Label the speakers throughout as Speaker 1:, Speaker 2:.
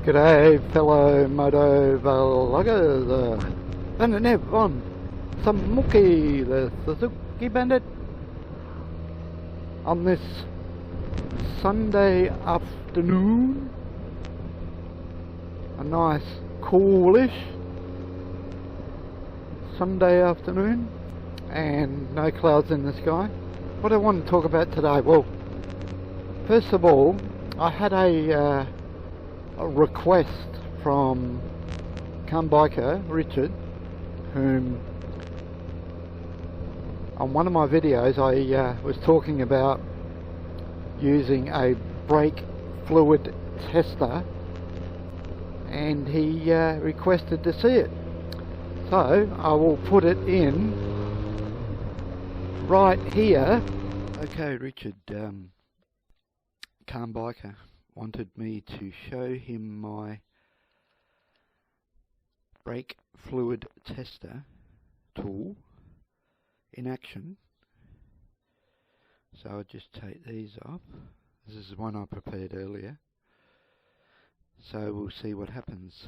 Speaker 1: G'day fellow moto vloggers, and Nev on Samuki, the Suzuki Bandit, on this Sunday afternoon, a nice coolish Sunday afternoon and no clouds in the sky. What I want to talk about today, well, first of all, I had a request from Calm Biker Richard, whom on one of my videos I was talking about using a brake fluid tester, and he requested to see it, so I will put it in right here. Okay, Richard, Calm Biker wanted me to show him my brake fluid tester tool in action. So I'll just take these off. This is the one I prepared earlier. So we'll see what happens.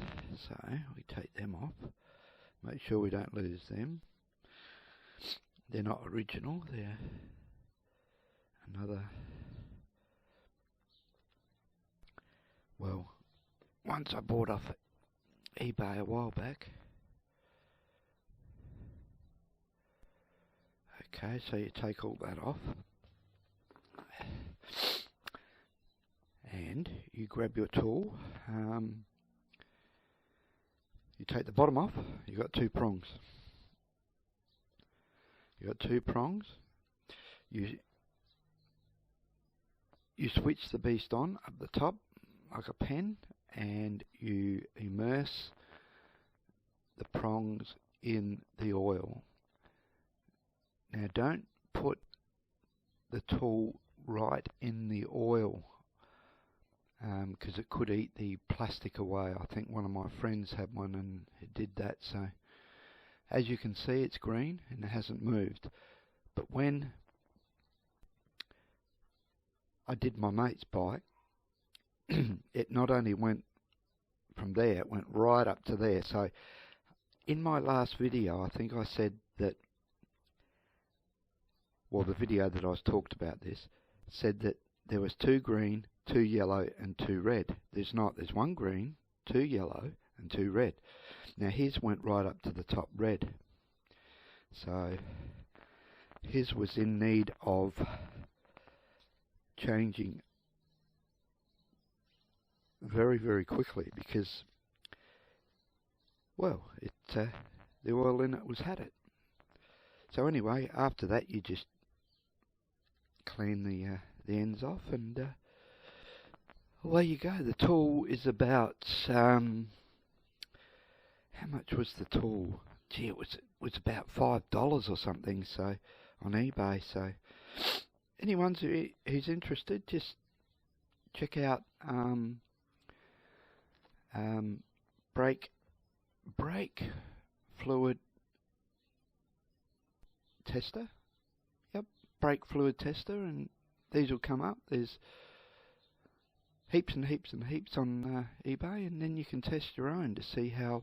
Speaker 1: So we take them off. Make sure we don't lose them. They're not original, they're another. Well, once I bought off eBay a while back. Okay, so you take all that off and you grab your tool. You take the bottom off. You've got two prongs. You switch the beast on up the top like a pen, and you immerse the prongs in the oil. Now don't put the tool right in the oil, because it could eat the plastic away. I think one of my friends had one and it did that. So as you can see, it's green and it hasn't moved. But when I did my mate's bike, it not only went from there, it went right up to there. So in my last video, I think I said that, well, the video that I was talked about this, said that there was 2 green, 2 yellow and 2 red. There's not. There's 1 green, 2 yellow and 2 red. Now his went right up to the top red. So his was in need of changing very, very quickly, because, well, the oil in it had it. So anyway, after that you just clean the ends off, and away you go. The tool is about how much was the tool? Gee, it was about $5 or something. So on eBay. So anyone who's interested, just check out brake fluid tester. Yep, brake fluid tester, and these will come up. There's heaps and heaps and heaps on eBay, and then you can test your own to see how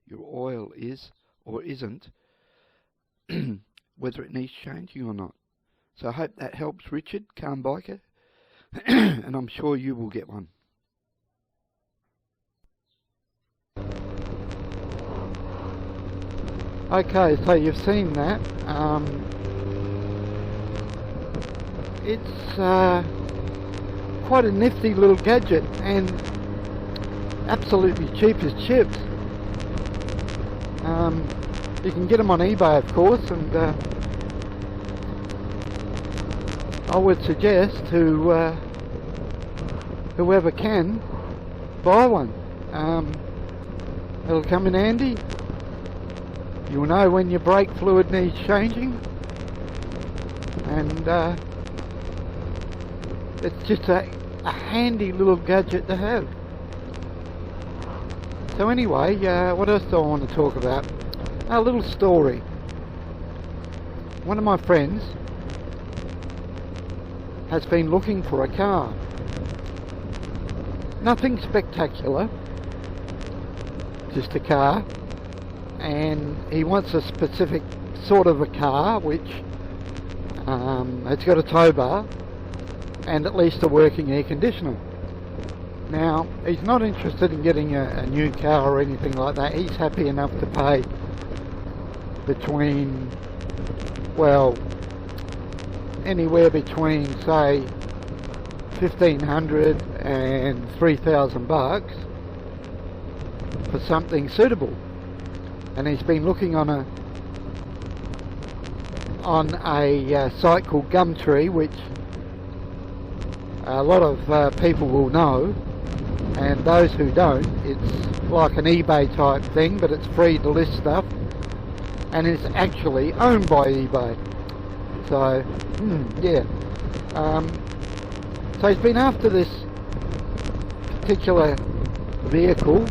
Speaker 1: your oil is or isn't, whether it needs changing or not. So I hope that helps, Richard, Calm Biker, and I'm sure you will get one. Okay, so you've seen that. It's quite a nifty little gadget, and absolutely cheap as chips. You can get them on eBay, of course, and I would suggest to whoever can, buy one. It'll come in handy. You'll know when your brake fluid needs changing, and it's just a handy little gadget to have. So anyway, what else do I want to talk about? A little story. One of my friends has been looking for a car. Nothing spectacular,
Speaker 2: purchased a car, and he wants a specific sort of a car which it's got a tow bar and at least a working air conditioner. Now, he's not interested in getting a new car or anything like that. He's happy enough to pay between, well, anywhere between, say, $1,500 and $3,000 for something suitable. And he's been looking on a site called Gumtree, which a lot of people will know, and those who don't, it's like an eBay type thing, but it's free to list stuff, and it's actually owned by eBay. So yeah, so he's been after this particular vehicle,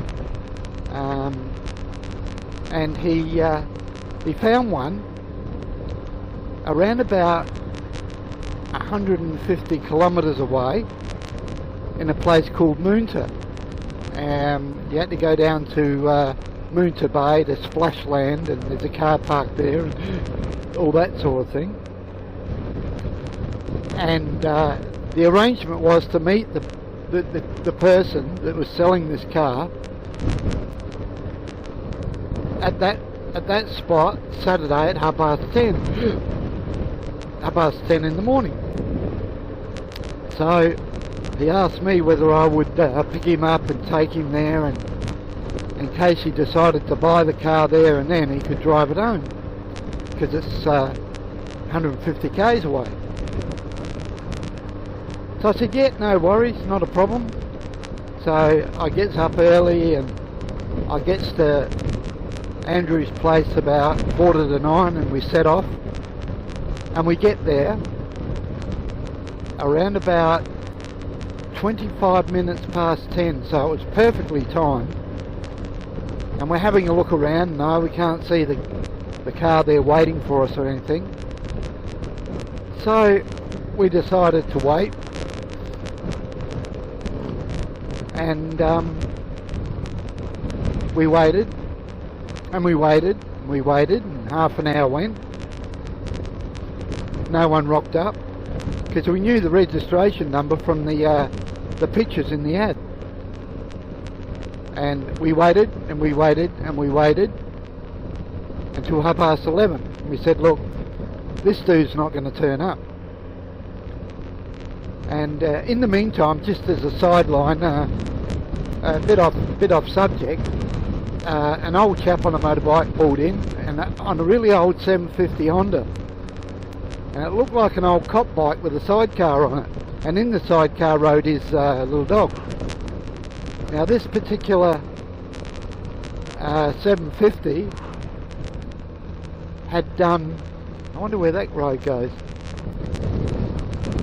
Speaker 2: and he found one around about 150 kilometres away in a place called Moonta. You had to go down to Moonta Bay to Splashland, and there's a car park there and all that sort of thing. And the arrangement was to meet the person that was selling this car at that spot Saturday at 10:30. 10:30 in the morning. So he asked me whether I would pick him up and take him there, and in case he decided to buy the car there and then, he could drive it home, because it's 150 k's away. So I said, yeah, no worries, not a problem. So I gets up early, and I gets to Andrew's place about 8:45, and we set off. And we get there around about 25 minutes past 10, so it was perfectly timed. And we're having a look around. No, we can't see the car there waiting for us or anything. So we decided to wait. And we waited, and we waited, and we waited, and half an hour went. No one rocked up, because we knew the registration number from the pictures in the ad. And we waited, and we waited, and we waited until 11:30. We said, look, this dude's not going to turn up. And in the meantime, just as a sideline, a bit off subject, an old chap on a motorbike pulled in, and on a really old 750 Honda. And it looked like an old cop bike with a sidecar on it, and in the sidecar rode his little dog. Now this particular 750 had done, I wonder where that road goes,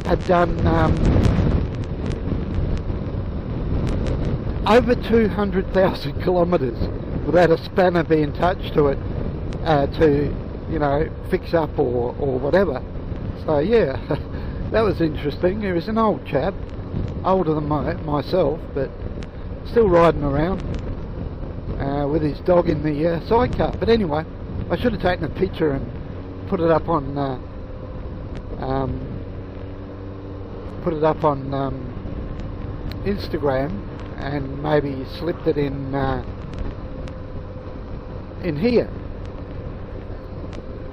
Speaker 2: had done over 200,000 kilometres without a spanner being touched to it to, you know, fix up or whatever. So yeah, that was interesting. He was an old chap, older than myself, but still riding around with his dog in the sidecar. But anyway, I should have taken a picture and put it up on Instagram, and maybe slipped it in here.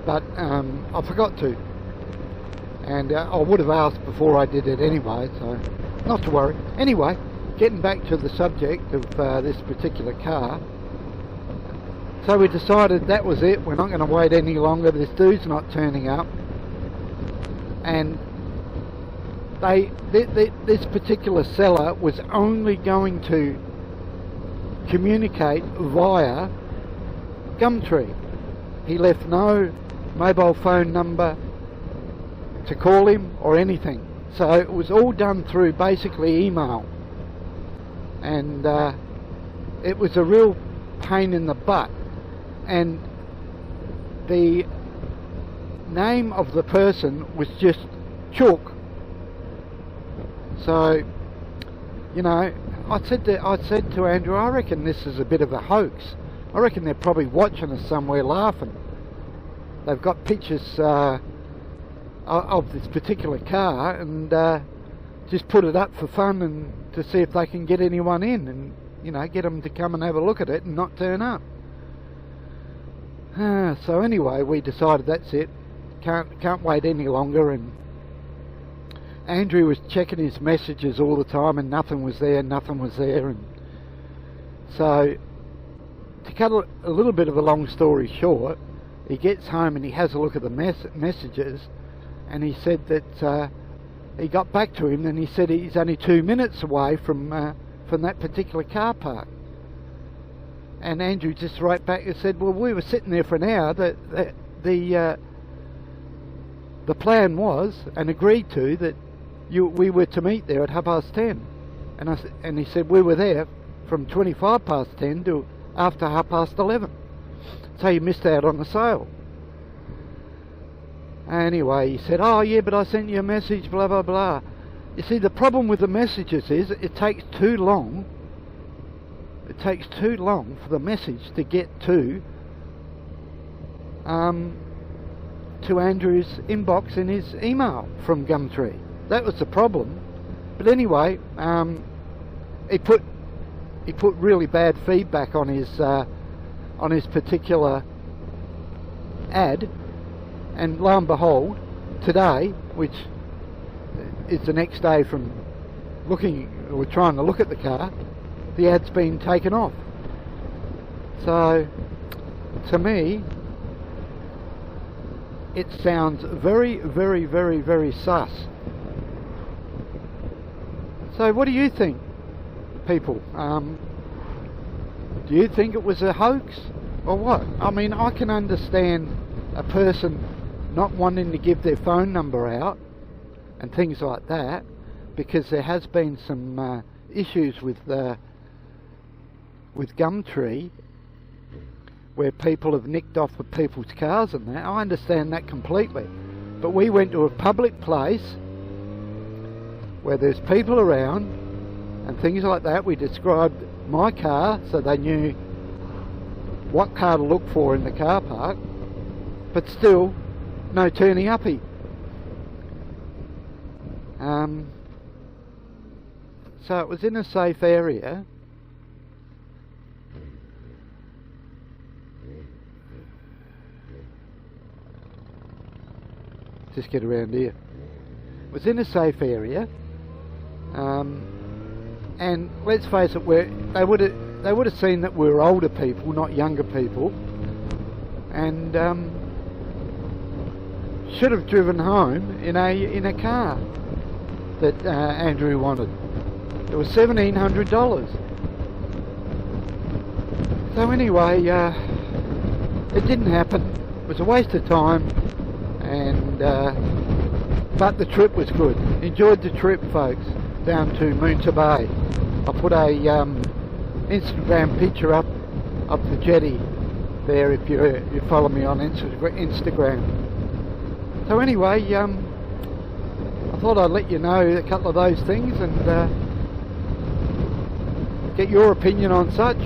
Speaker 2: But I forgot to. And I would have asked before I did it anyway, so not to worry. Anyway, getting back to the subject of this particular car. So we decided that was it, we're not going to wait any longer, this dude's not turning up. And this particular seller was only going to communicate via Gumtree. He left no mobile phone number to call him or anything, so it was all done through basically email, and it was a real pain in the butt. And the name of the person was just Chook. So, you know, I said to Andrew, I reckon this is a bit of a hoax. I reckon they're probably watching us somewhere laughing. They've got pictures of this particular car and just put it up for fun and to see if they can get anyone in and, you know, get them to come and have a look at it and not turn up. So anyway, we decided that's it. Can't wait any longer, and Andrew was checking his messages all the time and nothing was there, and so to cut a little bit of a long story short, he gets home and he has a look at the messages, and he said that he got back to him and he said he's only 2 minutes away from that particular car park. And Andrew just wrote back and said, well, we were sitting there for an hour. The plan was, and agreed to, that we were to meet there at 10:30. And he said we were there from 10:25 to after 11:30. So you missed out on the sale. Anyway, he said, oh yeah, but I sent you a message, blah blah blah. You see, the problem with the messages is it takes too long. It takes too long for the message to get to Andrew's inbox in his email from Gumtree. That was the problem. But anyway, he put really bad feedback on his particular ad, and lo and behold, today, which is the next day from trying to look at the car, the ad's been taken off. So, to me, it sounds very, very, very, very sus. So what do you think, people? Do you think it was a hoax or what? I mean, I can understand a person not wanting to give their phone number out and things like that, because there has been some issues with Gumtree where people have nicked off of people's cars and that. I understand that completely. But we went to a public place where there's people around and things like that. We described my car so they knew what car to look for in the car park, but still no turning uppy. So it was in a safe area. Just get around here. It was in a safe area, and let's face it, they would have seen that we were older people, not younger people, and should have driven home in a car that Andrew wanted. It was $1,700. So anyway, it didn't happen. It was a waste of time. And but the trip was good. Enjoyed the trip, folks, down to Moonta Bay. I put a Instagram picture up of the jetty there if you follow me on Instagram. So anyway, I thought I'd let you know a couple of those things and get your opinion on such.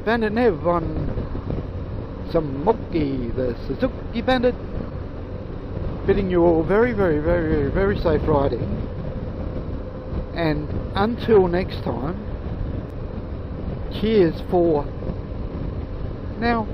Speaker 2: Bandit Nev on some Moki, the Suzuki Bandit. Bidding you all very, very, very, very, very safe riding, and until next time, cheers for now.